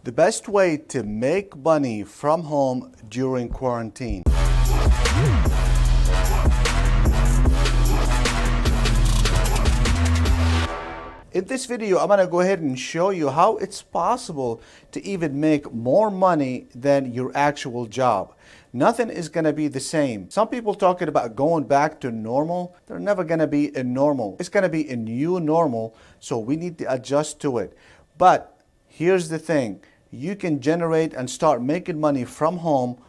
The best way to make money from home during quarantine. In this video, I'm going to go ahead and show you how it's possible to even make more money than your actual job. Nothing is going to be the same. Some people talking about going back to normal. They're never going to be a normal. It's going to be a new normal, so we need to adjust to it. But here's the thing. You can generate and start making money from home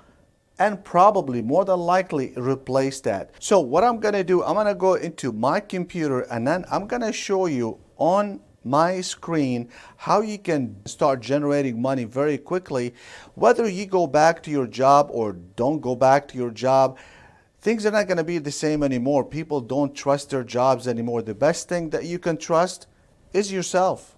and probably more than likely replace that. So what I'm going to do, I'm going to go into my computer and then I'm going to show you on my screen how you can start generating money very quickly. Whether you go back to your job or don't go back to your job, things are not going to be the same anymore. People don't trust their jobs anymore. The best thing that you can trust is yourself.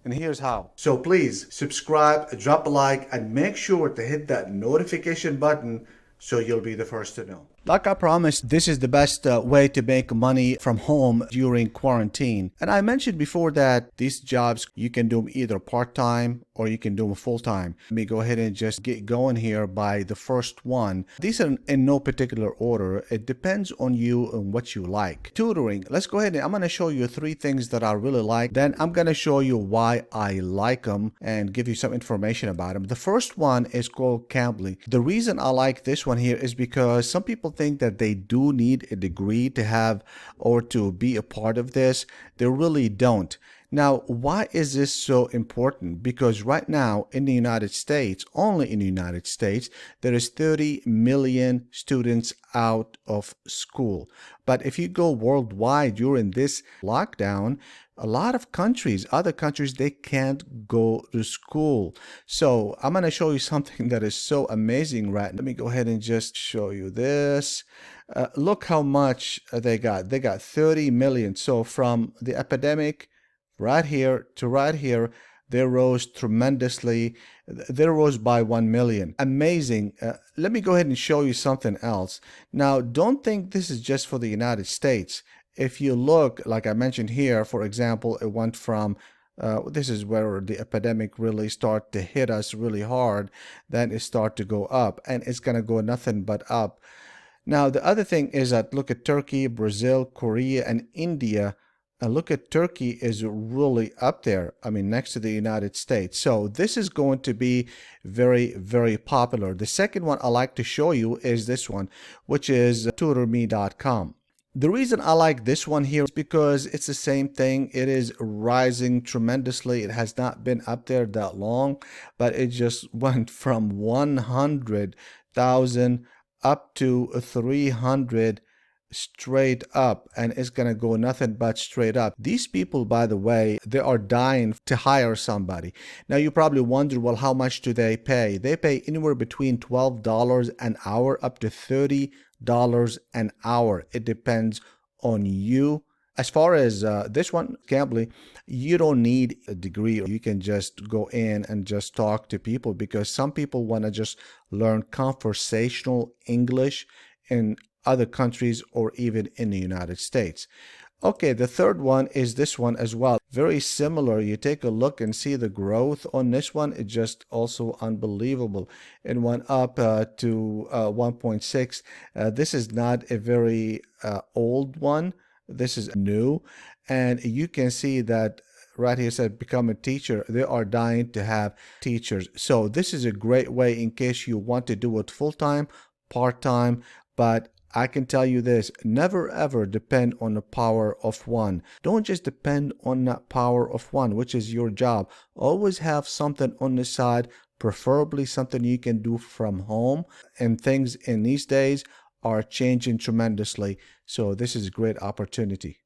And here's how. So please subscribe, drop a like, and make sure to hit that notification button so you'll be the first to know. Like I promised, this is the best way to make money from home during quarantine. And I mentioned before that these jobs, you can do them either part-time or you can do them full-time. Let me go ahead and just get going here by the first one. These are in no particular order. It depends on you and what you like. Tutoring. Let's go ahead and I'm going to show you 3 things that I really like. Then I'm going to show you why I like them and give you some information about them. The first one is called Cambly. The reason I like this one here is because some people think that they do need a degree to have or to be a part of this. They really don't. Now, why is this so important? Because right now in the United States, only in the United States, there is 30 million students out of school. But if you go worldwide during this lockdown, a lot of countries, other countries, they can't go to school. So I'm going to show you something that is so amazing right now. Let me go ahead and just show you this. Look how much they got. They got 30 million. So from the epidemic right here to right here, they rose tremendously. They rose by 1 million. Amazing. Let me go ahead and show you something else. Now, don't think this is just for the United States. If you look, like I mentioned here, for example, it went from, this is where the epidemic really started to hit us really hard. Then it started to go up, and it's going to go nothing but up. Now, the other thing is that look at Turkey, Brazil, Korea, and India. And look at Turkey is really up there. I mean, next to the United States. So this is going to be very, very popular. The second one I like to show you is this one, which is tutorme.com. The reason I like this one here is because it's the same thing. It is rising tremendously. It has not been up there that long, but it just went from 100,000 up to 300 straight up, and it's gonna go nothing but straight up. These people, by the way, they are dying to hire somebody. Now you probably wonder, well, how much do they pay? They pay anywhere between $12 an hour up to $30 an hour. It depends on you. As far as this one, Cambly, you don't need a degree. You can just go in and just talk to people, because some people want to just learn conversational English in other countries or even in the United States. Okay, the third one is this one as well. Very similar. You take a look and see the growth on this one. It's just also unbelievable. It went up to 1.6. This is not a very old one. This is new. And you can see that right here said become a teacher. They are dying to have teachers. So this is a great way in case you want to do it full-time, part-time, but I can tell you this, never ever depend on the power of one. Don't just depend on that power of one, which is your job. Always have something on the side, preferably something you can do from home. And things in these days are changing tremendously. So this is a great opportunity.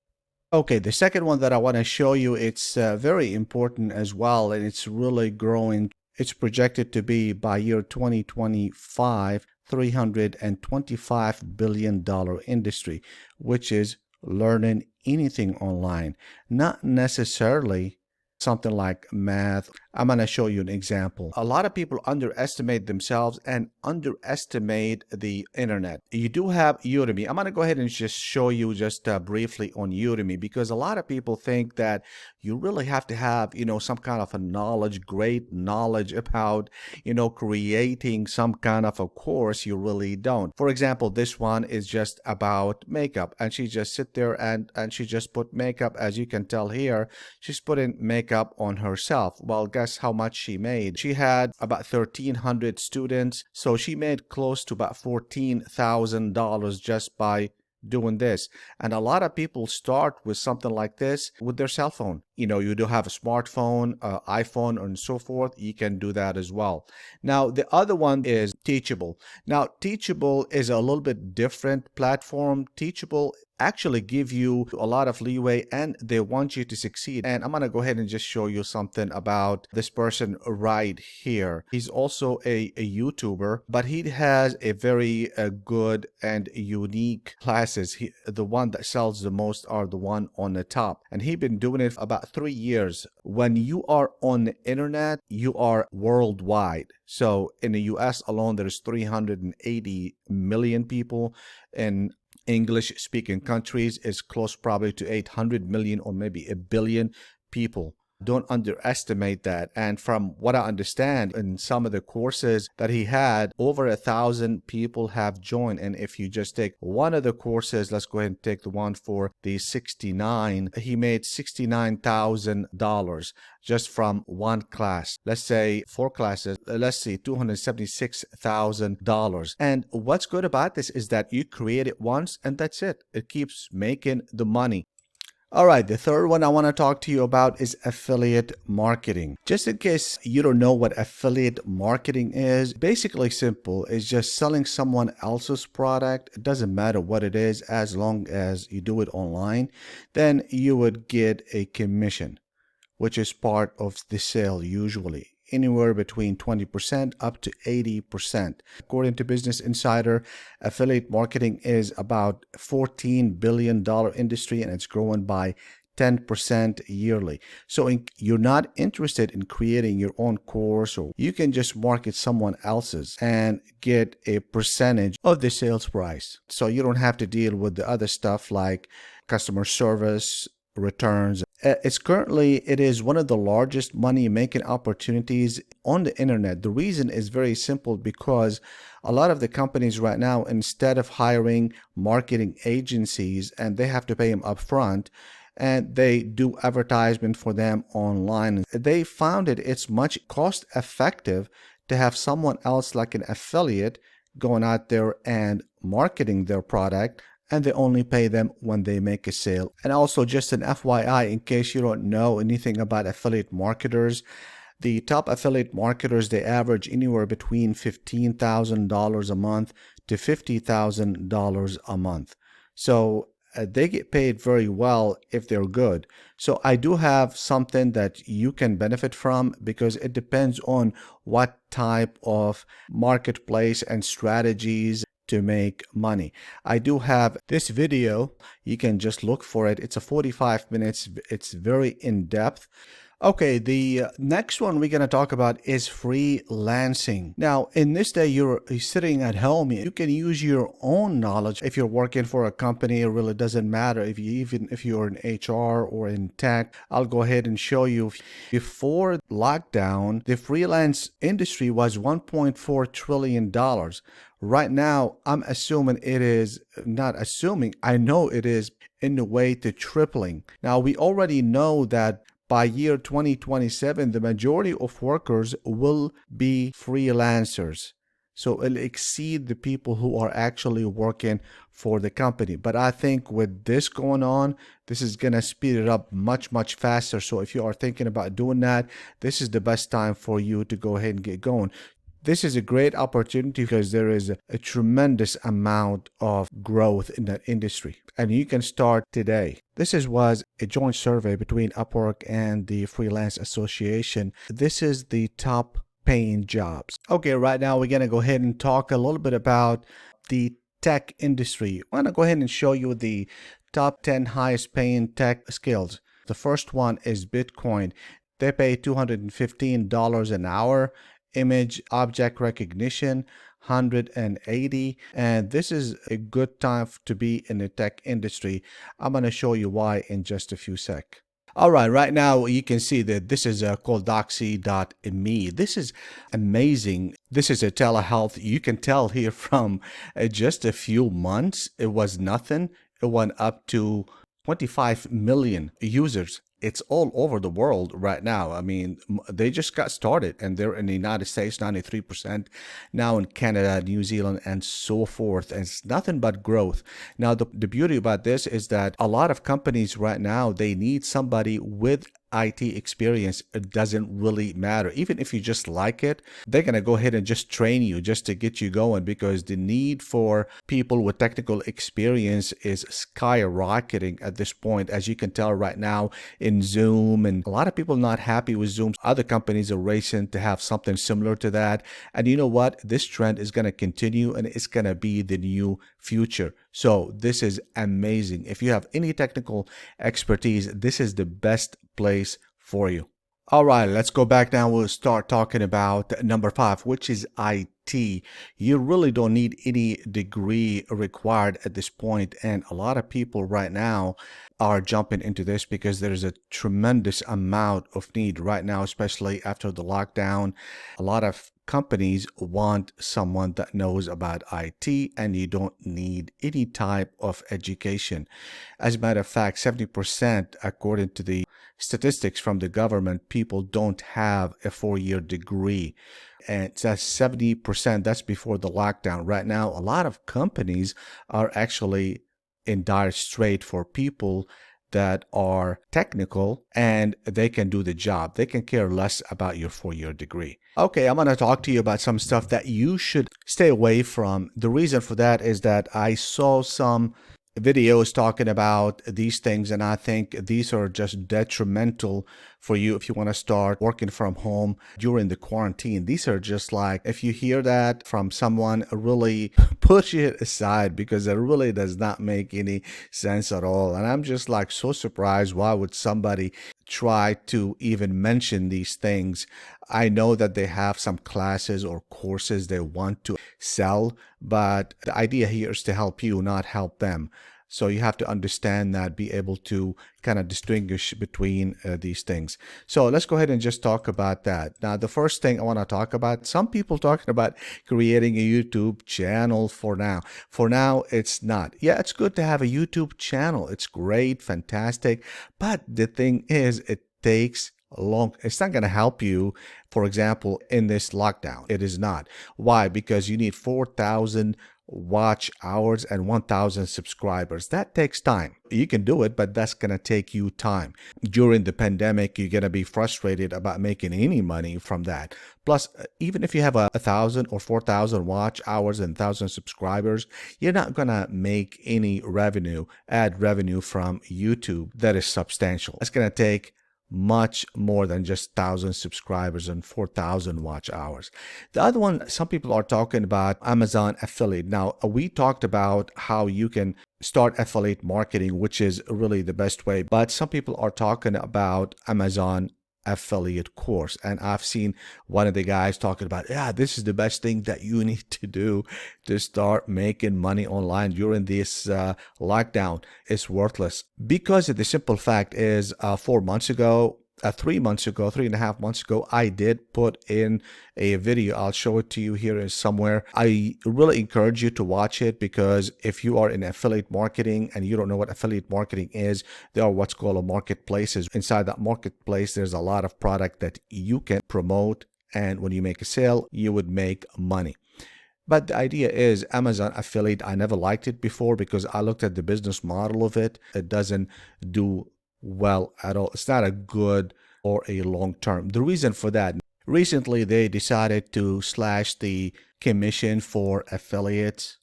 Okay, the second one that I want to show you, it's very important as well, and it's really growing. It's projected to be by year 2025, $325 billion industry, which is learning anything online. Not necessarily something like math. I'm going to show you an example. A lot of people underestimate themselves and underestimate the internet. You do have Udemy. I'm going to go ahead and just show you just briefly on Udemy, because a lot of people think that you really have to have, some kind of a knowledge, great knowledge about, creating some kind of a course. You really don't. For example, this one is just about makeup, and she just sit there and she just put makeup. As you can tell here, she's putting makeup on herself. Well, guess how much she made? She had about 1,300 students, so she made close to about $14,000 just by doing this. And a lot of people start with something like this with their cell phone. You do have a smartphone, iPhone, and so forth. You can do that as well. Now, the other one is Teachable. Now, Teachable is a little bit different platform. Teachable actually give you a lot of leeway, and they want you to succeed. And I'm going to go ahead and just show you something about this person right here. He's also a YouTuber, but he has a very good and unique classes. The one that sells the most are the one on the top, and he's been doing it about 3 years. When you are on the internet, you are worldwide. So in the US alone, there's 380 million people. In English-speaking countries, is close probably to 800 million or maybe a billion people. Don't underestimate that. And from what I understand, in some of the courses that he had, over 1,000 people have joined. And if you just take one of the courses, let's go ahead and take the one for the 69, he made $69,000 just from one class. Let's say 4 classes, let's see, $276,000. And what's good about this is that you create it once and that's it. It keeps making the money. All right, the third one I want to talk to you about is affiliate marketing. Just in case you don't know what affiliate marketing is, basically simple. It's just selling someone else's product. It doesn't matter what it is, as long as you do it online, then you would get a commission, which is part of the sale usually. Anywhere between 20% up to 80%. According to Business Insider, affiliate marketing is about $14 billion industry, and it's growing by 10% yearly. So you're not interested in creating your own course, or you can just market someone else's and get a percentage of the sales price. So you don't have to deal with the other stuff like customer service, returns. It is one of the largest money making opportunities on the internet. The reason is very simple, because a lot of the companies right now, instead of hiring marketing agencies and they have to pay them upfront, and they do advertisement for them online, they found it's much cost effective to have someone else like an affiliate going out there and marketing their product, and they only pay them when they make a sale. And also, just an FYI, in case you don't know anything about affiliate marketers, the top affiliate marketers, they average anywhere between $15,000 a month to $50,000 a month. So they get paid very well if they're good. So I do have something that you can benefit from, because it depends on what type of marketplace and strategies to make money. I do have this video. You can just look for it. It's a 45 minutes. It's very in-depth. Okay, the next one we're going to talk about is freelancing. Now, in this day, you're sitting at home. You can use your own knowledge. If you're working for a company, it really doesn't matter. Even if you're in HR or in tech, I'll go ahead and show you. Before lockdown, the freelance industry was $1.4 trillion. Right now, I'm assuming it is, not assuming, I know it is in the way to tripling. Now, we already know that by year 2027, the majority of workers will be freelancers. So it'll exceed the people who are actually working for the company. But I think with this going on, this is going to speed it up much, much faster. So if you are thinking about doing that, this is the best time for you to go ahead and get going. This is a great opportunity because there is a tremendous amount of growth in that industry, and you can start today. This was a joint survey between Upwork and the Freelance Association. This is the top paying jobs. Okay, right now we're going to go ahead and talk a little bit about the tech industry. I'm going to go ahead and show you the top 10 highest paying tech skills. The first one is Bitcoin. They pay $215 an hour. Image object recognition, 180. And this is a good time to be in the tech industry. I'm going to show you why in just a few sec. All right now you can see that this is called doxy.me. This is amazing. This is a telehealth. You can tell here from just a few months, it was nothing. It went up to 25 million users. It's all over the world right now. I mean, they just got started and they're in the United States, 93%, now in Canada, New Zealand, and so forth. And it's nothing but growth. Now, the beauty about this is that a lot of companies right now, they need somebody with IT experience. It doesn't really matter. Even if you just like it, they're going to go ahead and just train you just to get you going, because the need for people with technical experience is skyrocketing at this point. As you can tell right now in Zoom, and a lot of people not happy with Zoom. Other companies are racing to have something similar to that. And you know what? This trend is going to continue and it's going to be the new future. So this is amazing. If you have any technical expertise, this is the best place for you. All right, let's go back now. We'll start talking about number 5, which is IT. You really don't need any degree required at this point, and a lot of people right now are jumping into this because there's a tremendous amount of need right now, especially after the lockdown. A lot of companies want someone that knows about IT, and you don't need any type of education. As a matter of fact, 70%, according to the statistics from the government, people don't have a 4-year degree. And that's 70%. That's before the lockdown. Right now, a lot of companies are actually in dire strait for people that are technical and they can do the job. They can care less about your 4-year degree. Okay, I'm going to talk to you about some stuff that you should stay away from. The reason for that is that I saw some videos talking about these things, and I think these are just detrimental for you if you want to start working from home during the quarantine. These are just like, if you hear that from someone, really push it aside, because it really does not make any sense at all. And I'm just like so surprised, why would somebody try to even mention these things? I know that they have some classes or courses they want to sell, but the idea here is to help you, not help them. So you have to understand that, be able to kind of distinguish between these things. So let's go ahead and just talk about that. Now, the first thing I want to talk about, some people talking about creating a YouTube channel for now. For now, it's not. Yeah, it's good to have a YouTube channel. It's great, fantastic. But the thing is, it takes long. It's not going to help you, for example, in this lockdown. It is not. Why? Because you need 4,000 watch hours and 1,000 subscribers. That takes time. You can do it, but that's going to take you time. During the pandemic, you're going to be frustrated about making any money from that. Plus, even if you have 1,000 or 4,000 watch hours and 1,000 subscribers, you're not going to make any revenue, ad revenue from YouTube that is substantial. It's going to take much more than just 1,000 subscribers and 4,000 watch hours. The other one, some people are talking about Amazon affiliate. Now, we talked about how you can start affiliate marketing, which is really the best way, but some people are talking about Amazon affiliate course, and I've seen one of the guys talking about, yeah, this is the best thing that you need to do to start making money online during this lockdown. It's worthless, because the simple fact is 4 months ago, 3 months ago, 3.5 months ago, I did put in a video. I'll show it to you here somewhere. I really encourage you to watch it, because if you are in affiliate marketing and you don't know what affiliate marketing is, there are what's called a marketplaces. Inside that marketplace, there's a lot of product that you can promote, and when you make a sale, you would make money. But the idea is Amazon affiliate, I never liked it before because I looked at the business model of it. It doesn't do well at all. It's not a good or a long term. The reason for that, recently they decided to slash the commission for affiliates.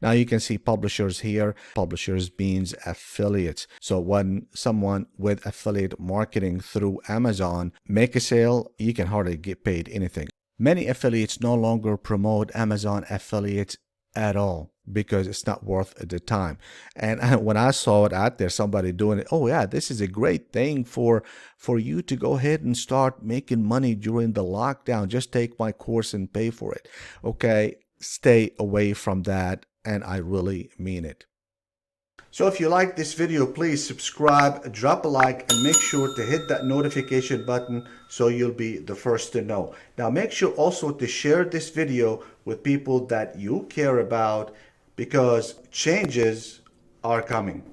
Now you can see publishers here. Publishers means affiliates. So when someone with affiliate marketing through Amazon make a sale, you can hardly get paid anything. Many affiliates no longer promote Amazon affiliates at all. because it's not worth the time. And when I saw it out there, somebody doing it, oh yeah, this is a great thing for you to go ahead and start making money during the lockdown. Just take my course and pay for it. Okay, stay away from that, and I really mean it. So if you like this video, please subscribe, drop a like, and make sure to hit that notification button so you'll be the first to know. Now make sure also to share this video with people that you care about, because changes are coming.